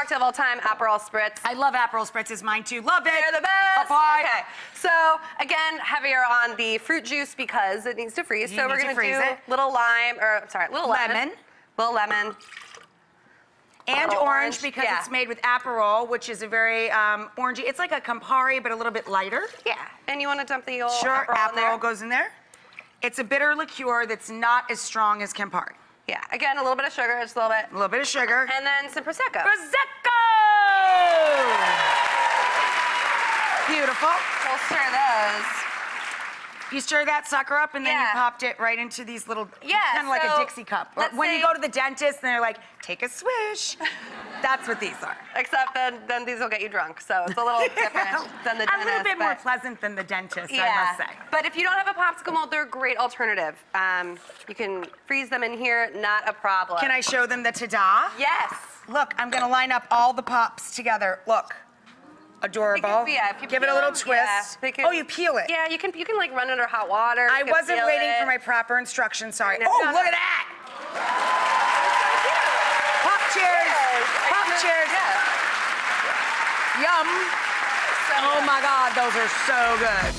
cocktail of all time, Aperol Spritz. I love Aperol Spritz. It's mine too. Love it. They're the best. Apply. Okay. So again, heavier on the fruit juice because it needs to freeze. So we're gonna do little lemon. Little lemon. And orange because it's made with Aperol, which is a very orangey. It's like a Campari, but a little bit lighter. Yeah. And you want to dump the old Aperol goes in there. It's a bitter liqueur that's not as strong as Campari. Yeah. Again, a little bit of sugar, just a little bit. A little bit of sugar. And then some Prosecco. Prosecco! Beautiful. We'll stir those. You stir that sucker up and then you popped it right into these little, kind of like a Dixie cup. When you go to the dentist and they're like, take a swish. That's what these are. Except then these will get you drunk, so it's a little different than the dentist. A little bit more pleasant than the dentist, I must say. But if you don't have a popsicle mold, they're a great alternative. You can freeze them in here, not a problem. Can I show them the ta-da? Yes. Look, I'm gonna line up all the pops together. Look. Adorable. Give it a little twist. Oh, you peel it. Yeah, you can like run under hot water. I wasn't waiting for my proper instructions. Sorry. Oh, look at that! Pop cheers! Pop cheers! Yum! Oh my God, those are so good.